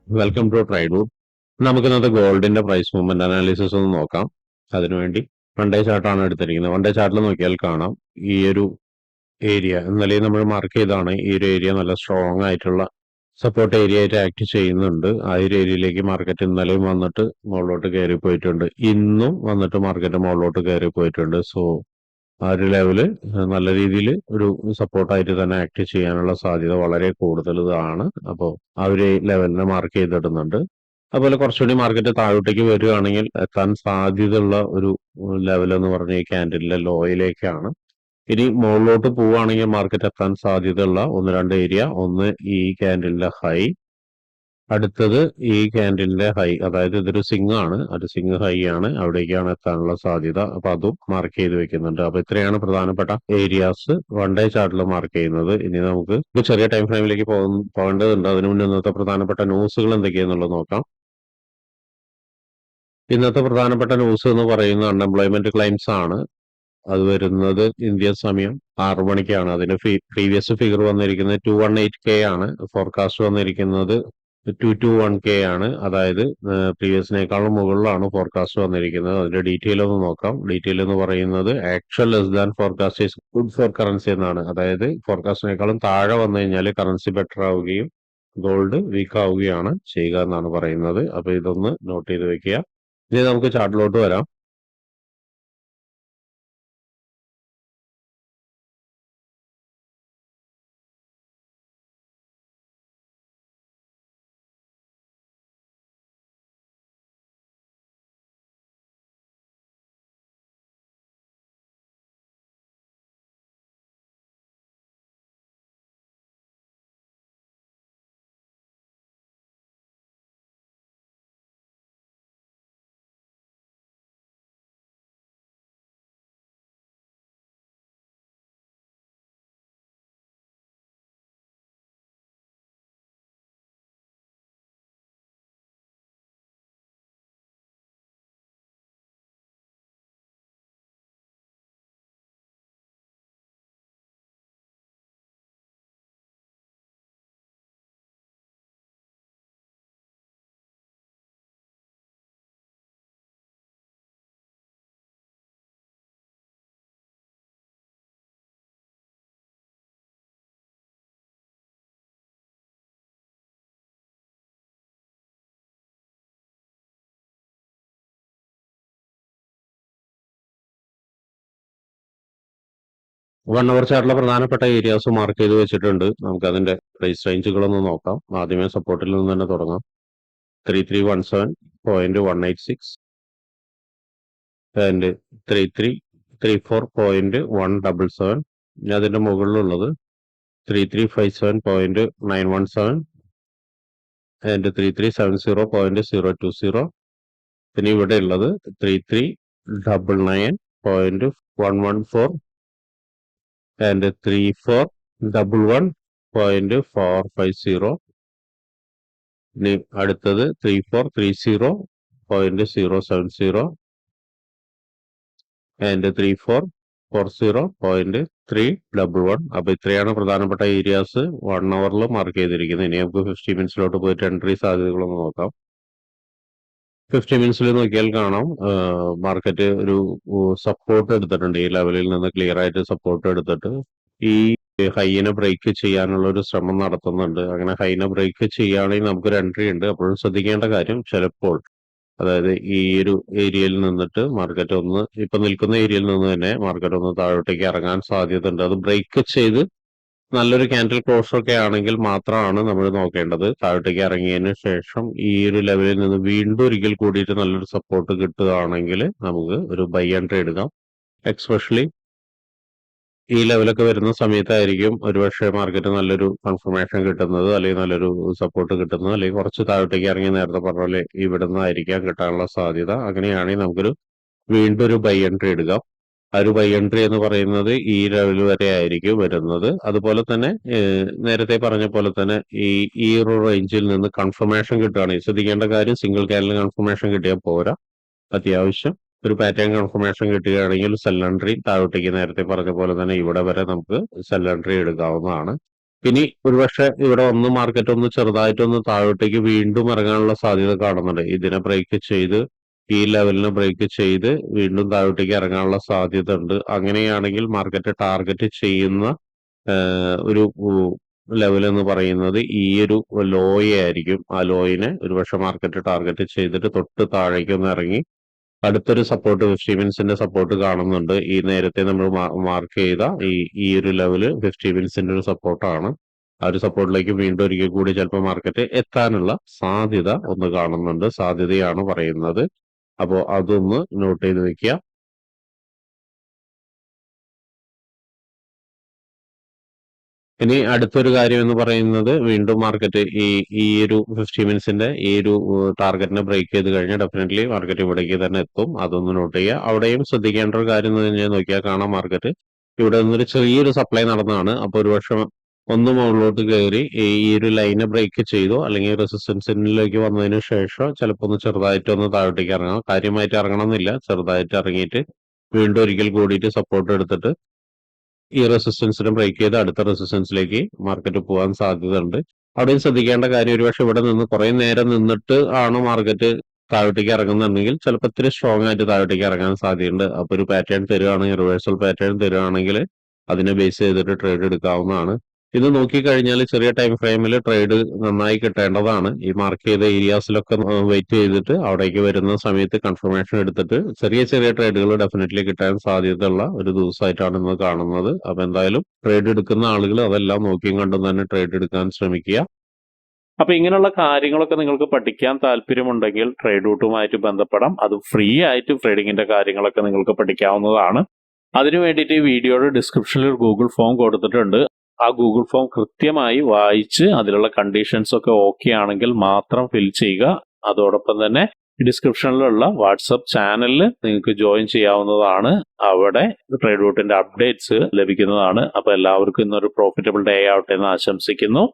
Welcome to ട്രൈഡൂഡ്. നമുക്ക് ഇന്നത്തെ ഗോൾഡിന്റെ പ്രൈസ് മൂവ്മെന്റ് അനാലിസിസ് ഒന്ന് നോക്കാം. അതിനുവേണ്ടി വൺ ഡേ ചാർട്ടാണ് എടുത്തിരിക്കുന്നത്. വൺ ഡേ ചാർട്ടിൽ നോക്കിയാൽ കാണാം ഈ ഒരു ഏരിയ ഇന്നലെ നമ്മൾ മാർക്ക് ചെയ്താണ്. ഈ ഒരു ഏരിയ നല്ല സ്ട്രോങ് ആയിട്ടുള്ള സപ്പോർട്ട് ഏരിയ ആയിട്ട് ആക്ട് ചെയ്യുന്നുണ്ട്. ആ ഒരു ഏരിയയിലേക്ക് മാർക്കറ്റ് ഇന്നലെയും വന്നിട്ട് മുകളിലോട്ട് കയറി പോയിട്ടുണ്ട്. ഇന്നും വന്നിട്ട് മാർക്കറ്റ് മുകളിലോട്ട് കയറി പോയിട്ടുണ്ട്. സോ ആ ഒരു ലെവല് നല്ല രീതിയിൽ ഒരു സപ്പോർട്ടായിട്ട് തന്നെ ആക്ട് ചെയ്യാനുള്ള സാധ്യത വളരെ കൂടുതലാണ്. അപ്പോൾ ആ ഒരു ലെവലിനെ മാർക്ക് ചെയ്തിടുന്നുണ്ട്. അതുപോലെ കുറച്ചുകൂടി മാർക്കറ്റ് താഴോട്ടേക്ക് വരികയാണെങ്കിൽ എത്താൻ സാധ്യതയുള്ള ഒരു ലെവൽ എന്ന് പറഞ്ഞ ഈ ക്യാൻഡിലിന്റെ ലോയിലേക്കാണ്. ഇനി മുകളിലോട്ട് പോവുകയാണെങ്കിൽ മാർക്കറ്റ് എത്താൻ സാധ്യതയുള്ള ഒന്ന് രണ്ട് ഏരിയ, ഒന്ന് ഈ ക്യാൻഡിലിന്റെ ഹൈ, അടുത്തത് ഈ ക്യാൻഡിലിന്റെ ഹൈ, അതായത് ഇതൊരു സിങ് ആണ്, ഒരു സിങ് ഹൈ ആണ്, അവിടേക്കാണ് എത്താനുള്ള സാധ്യത. അപ്പൊ അതും മാർക്ക് ചെയ്ത് വെക്കുന്നുണ്ട്. അപ്പൊ ഇത്രയാണ് പ്രധാനപ്പെട്ട ഏരിയാസ് വൺ ഡേ ചാർട്ടിൽ മാർക്ക് ചെയ്യുന്നത്. ഇനി നമുക്ക് ചെറിയ ടൈം ഫ്രെയിമിലേക്ക് പോകേണ്ടതുണ്ട്. അതിനു മുന്നേ ഇന്നത്തെ പ്രധാനപ്പെട്ട ന്യൂസുകൾ എന്തൊക്കെയാണെന്നുള്ളത് നോക്കാം. ഇന്നത്തെ പ്രധാനപ്പെട്ട ന്യൂസ് എന്ന് പറയുന്നത് അൺഎംപ്ലോയ്മെന്റ് ക്ലെയിംസ് ആണ്. അത് വരുന്നത് ഇന്ത്യൻ സമയം 6 മണിക്കാണ്. അതിന് പ്രീവിയസ് ഫിഗർ വന്നിരിക്കുന്നത് 218K ആണ്. ഫോർകാസ്റ്റ് വന്നിരിക്കുന്നത് 221K ആണ്. അതായത് പ്രീവിയസിനേക്കാളും മുകളിലാണ് ഫോർകാസ്റ്റ് വന്നിരിക്കുന്നത്. അതിന്റെ ഡീറ്റെയിൽ ഒന്ന് നോക്കാം. ഡീറ്റെയിൽ എന്ന് പറയുന്നത് actual less than forecast is good for currency എന്നാണ്. അതായത് ഫോർകാസ്റ്റിനേക്കാളും താഴെ വന്നു കഴിഞ്ഞാൽ കറൻസി ബെറ്റർ ആവുകയും ഗോൾഡ് വീക്ക് ആവുകയാണ് ചെയ്യുക എന്നാണ് പറയുന്നത്. അപ്പൊ ഇതൊന്ന് നോട്ട് ചെയ്ത് വെക്കുക. ഇനി നമുക്ക് ചാർട്ടിലോട്ട് വരാം. വൺ അവർ ചാർട്ടിലെ പ്രധാനപ്പെട്ട ഏരിയാസ് മാർക്ക് ചെയ്ത് വെച്ചിട്ടുണ്ട്. നമുക്ക് അതിന്റെ പ്രൈസ് റേഞ്ചുകളൊന്ന് നോക്കാം. ആദ്യമേ സപ്പോർട്ടിൽ നിന്ന് തന്നെ തുടങ്ങാം. 3317.186 ആൻഡ് 3334.177. ഇനി അതിന്റെ മുകളിലുള്ളത് 3357.917 ആൻഡ് 3370.020. പിന്നെ ഇവിടെ ഉള്ളത് 3399.114 ആൻഡ് 3411.450. ഇനി അടുത്തത് 3430.070 ആൻഡ് 3440.311. അപ്പൊ ഇത്രയാണ് പ്രധാനപ്പെട്ട ഏരിയാസ് 1 അവറിൽ മാർക്ക് ചെയ്തിരിക്കുന്നത്. ഇനി നമുക്ക് 50 മിനിറ്റ്സിലോട്ട് പോയിട്ട് എൻട്രി സാധ്യതകളൊന്ന് നോക്കാം. 50 മിനിറ്റ്സിൽ നോക്കിയാൽ കാണാം മാർക്കറ്റ് ഒരു സപ്പോർട്ട് എടുത്തിട്ടുണ്ട്. ഈ ലെവലിൽ നിന്ന് ക്ലിയർ ആയിട്ട് സപ്പോർട്ട് എടുത്തിട്ട് ഈ ഹൈനെ ബ്രേക്ക് ചെയ്യാനുള്ള ഒരു ശ്രമം നടത്തുന്നുണ്ട്. അങ്ങനെ ഹൈനെ ബ്രേക്ക് ചെയ്യുകയാണെങ്കിൽ നമുക്കൊരു എൻട്രി ഉണ്ട്. അപ്പോഴും ശ്രദ്ധിക്കേണ്ട കാര്യം, ചിലപ്പോൾ അതായത് ഈ ഒരു ഏരിയയിൽ നിന്നിട്ട് മാർക്കറ്റ് ഒന്ന് ഇപ്പൊ നിൽക്കുന്ന ഏരിയയിൽ നിന്ന് തന്നെ മാർക്കറ്റ് ഒന്ന് താഴോട്ടേക്ക് ഇറങ്ങാൻ സാധ്യത ഉണ്ട്. അത് ബ്രേക്ക് ചെയ്ത് നല്ലൊരു ക്യാൻഡിൽ ക്ലോസ് ഒക്കെ ആണെങ്കിൽ മാത്രമാണ് നമ്മൾ നോക്കേണ്ടത്. താഴോട്ടേക്ക് ഇറങ്ങിയതിന് ശേഷം ഈ ഒരു ലെവലിൽ നിന്ന് വീണ്ടും ഒരിക്കൽ കൂടിയിട്ട് നല്ലൊരു സപ്പോർട്ട് കിട്ടുകയാണെങ്കിൽ നമുക്ക് ഒരു ബൈ ആൻഡ് ട്രേഡ് എടുക്കാം. എക്സ്പെഷ്യലി ഈ ലെവലൊക്കെ വരുന്ന സമയത്തായിരിക്കും ഒരുപക്ഷെ മാർക്കറ്റ് നല്ലൊരു കൺഫർമേഷൻ കിട്ടുന്നത്, അല്ലെങ്കിൽ നല്ലൊരു സപ്പോർട്ട് കിട്ടുന്നത്, അല്ലെങ്കിൽ കുറച്ച് താഴോട്ടേക്ക് ഇറങ്ങി നേരത്തെ പറഞ്ഞ പോലെ ഇവിടെ നിന്നായിരിക്കാം കിട്ടാനുള്ള സാധ്യത. അങ്ങനെയാണെങ്കിൽ നമുക്കൊരു വീണ്ടും ഒരു ബൈ എൻട്രി എടുക്കാം. ആ ഒരു ബൈ എൻട്രി എന്ന് പറയുന്നത് ഈ ലെവൽ വരെ ആയിരിക്കും വരുന്നത്. അതുപോലെ തന്നെ നേരത്തെ പറഞ്ഞ പോലെ തന്നെ ഈ ഒരു റേഞ്ചിൽ നിന്ന് കൺഫർമേഷൻ കിട്ടുകയാണെങ്കിൽ ശ്രദ്ധിക്കേണ്ട കാര്യം, സിംഗിൾ ക്യാൻഡിൽ കൺഫർമേഷൻ കിട്ടിയാൽ പോരാ. അത്യാവശ്യം ഒരു പാറ്റേൺ കൺഫർമേഷൻ കിട്ടുകയാണെങ്കിൽ സെൽ എൻട്രി താഴോട്ടേക്ക് നേരത്തെ പറഞ്ഞ പോലെ തന്നെ ഇവിടെ വരെ നമുക്ക് സെൽ എൻട്രി എടുക്കാവുന്നതാണ്. ഇനി ഒരുപക്ഷെ ഇവിടെ ഒന്ന് മാർക്കറ്റ് ഒന്ന് ചെറുതായിട്ടൊന്ന് താഴോട്ടേക്ക് വീണ്ടും ഇറങ്ങാനുള്ള സാധ്യത കാണുന്നുണ്ട്. ഇതിനെ ബ്രേക്ക് ചെയ്ത് ഈ ലെവലിനെ ബ്രേക്ക് ചെയ്ത് വീണ്ടും താഴോട്ടേക്ക് ഇറങ്ങാനുള്ള സാധ്യത ഉണ്ട്. അങ്ങനെയാണെങ്കിൽ മാർക്കറ്റ് ടാർഗറ്റ് ചെയ്യുന്ന ഒരു ലെവൽ എന്ന് പറയുന്നത് ഈ ഒരു ലോയെ ആയിരിക്കും. ആ ലോയിനെ ഒരുപക്ഷെ മാർക്കറ്റ് ടാർഗറ്റ് ചെയ്തിട്ട് തൊട്ട് താഴേക്ക് ഒന്ന് ഇറങ്ങി അടുത്തൊരു സപ്പോർട്ട് 50 മിനിറ്റ്സിന്റെ സപ്പോർട്ട് കാണുന്നുണ്ട്. ഈ നേരത്തെ നമ്മൾ മാർക്ക് ചെയ്ത ഈ ഒരു ലെവല് 50 മിനിറ്റ്സിന്റെ ഒരു സപ്പോർട്ടാണ്. ആ ഒരു സപ്പോർട്ടിലേക്ക് വീണ്ടും ഒരിക്കൽ കൂടി ചിലപ്പോൾ മാർക്കറ്റ് എത്താനുള്ള സാധ്യത ഒന്ന് കാണുന്നുണ്ട്. സാധ്യതയാണ് പറയുന്നത്. അപ്പോൾ അതൊന്ന് നോട്ട് ചെയ്ത് വെക്കുക. ഇനി അടുത്തൊരു കാര്യം എന്ന് പറയുന്നത് വീണ്ടും മാർക്കറ്റ് ഈ ഒരു 50 മിനിറ്റ്സിന്റെ ഈ ഒരു ടാർഗറ്റിനെ ബ്രേക്ക് ചെയ്ത് കഴിഞ്ഞാൽ ഡെഫിനറ്റ്ലി മാർക്കറ്റ് ഇവിടേക്ക് തന്നെ എത്തും. അതൊന്ന് നോട്ട് ചെയ്യുക. അവിടെയും ശ്രദ്ധിക്കേണ്ട ഒരു കാര്യം എന്ന് കഴിഞ്ഞാൽ നോക്കിയാൽ കാണാം മാർക്കറ്റ് ഇവിടെ നിന്നൊരു ചെറിയൊരു സപ്ലൈ നടന്നതാണ്. അപ്പോൾ ഒരു വർഷം ഒന്ന് മുകളിലോട്ട് കയറി ഈ ഒരു ലൈനെ ബ്രേക്ക് ചെയ്തോ അല്ലെങ്കിൽ റെസിസ്റ്റൻസിലേക്ക് വന്നതിന് ശേഷം ചിലപ്പോൾ ഒന്ന് ചെറുതായിട്ട് ഒന്ന് താഴോട്ടേക്ക് ഇറങ്ങാം. കാര്യമായിട്ട് ഇറങ്ങണം എന്നില്ല, ചെറുതായിട്ട് ഇറങ്ങിയിട്ട് വീണ്ടും ഒരിക്കൽ കൂടിയിട്ട് സപ്പോർട്ട് എടുത്തിട്ട് ഈ റെസിസ്റ്റൻസിനെ ബ്രേക്ക് ചെയ്ത് അടുത്ത റെസിസ്റ്റൻസിലേക്ക് മാർക്കറ്റ് പോകാൻ സാധ്യതയുണ്ട്. അവിടെയും ശ്രദ്ധിക്കേണ്ട കാര്യം ഒരുപക്ഷെ ഇവിടെ നിന്ന് കുറെ നേരം നിന്നിട്ട് ആണ് മാർക്കറ്റ് താഴോട്ടേക്ക് ഇറങ്ങുന്നുണ്ടെങ്കിൽ ചിലപ്പോൾ ഇത്തിരി സ്ട്രോങ് ആയിട്ട് താഴോട്ടേക്ക് ഇറങ്ങാൻ സാധ്യതയുണ്ട്. അപ്പോൾ ഒരു പാറ്റേൺ തരുവാണെങ്കിൽ റിവേഴ്സൽ പാറ്റേൺ തരുവാണെങ്കിൽ അതിനെ ബേസ് ചെയ്തിട്ട് ട്രേഡ് എടുക്കാവുന്നതാണ്. ഇത് നോക്കിക്കഴിഞ്ഞാൽ ചെറിയ ടൈം ഫ്രെയിമിൽ ട്രേഡ് നന്നായി കിട്ടേണ്ടതാണ്. ഈ മാർക്ക് ചെയ്ത ഏരിയാസിലൊക്കെ വെയിറ്റ് ചെയ്തിട്ട് അവിടേക്ക് വരുന്ന സമയത്ത് കൺഫർമേഷൻ എടുത്തിട്ട് ചെറിയ ചെറിയ ട്രേഡുകൾ ഡെഫിനറ്റ്ലി കിട്ടാൻ സാധ്യതയുള്ള ഒരു ദിവസമായിട്ടാണ് ഇന്ന് കാണുന്നത്. അപ്പൊ എന്തായാലും ട്രേഡ് എടുക്കുന്ന ആളുകൾ അതെല്ലാം നോക്കിയും കണ്ടും തന്നെ ട്രേഡ് എടുക്കാൻ ശ്രമിക്കുക. അപ്പൊ ഇങ്ങനെയുള്ള കാര്യങ്ങളൊക്കെ നിങ്ങൾക്ക് പഠിക്കാൻ താല്പര്യമുണ്ടെങ്കിൽ ട്രേഡ് റൂട്ടുമായിട്ട് ബന്ധപ്പെടാം. അത് ഫ്രീ ആയിട്ട് ട്രേഡിങ്ങിന്റെ കാര്യങ്ങളൊക്കെ നിങ്ങൾക്ക് പഠിക്കാവുന്നതാണ്. അതിനു വേണ്ടിയിട്ട് ഈ വീഡിയോയുടെ ഡിസ്ക്രിപ്ഷനിൽ ഒരു ഗൂഗിൾ ഫോം കൊടുത്തിട്ടുണ്ട്. ആ ഗൂഗിൾ ഫോം കൃത്യമായി വായിച്ച് അതിലുള്ള കണ്ടീഷൻസ് ഒക്കെ ഓക്കെ ആണെങ്കിൽ മാത്രം ഫിൽ ചെയ്യുക. അതോടൊപ്പം തന്നെ ഡിസ്ക്രിപ്ഷനിലുള്ള വാട്സപ്പ് ചാനലിൽ നിങ്ങൾക്ക് ജോയിൻ ചെയ്യാവുന്നതാണ്. അവിടെ ട്രേഡ് റൂട്ടിന്റെ അപ്ഡേറ്റ്സ് ലഭിക്കുന്നതാണ്. അപ്പൊ എല്ലാവർക്കും ഇന്നൊരു പ്രോഫിറ്റബിൾ ഡേ ആവട്ടെ എന്ന് ആശംസിക്കുന്നു.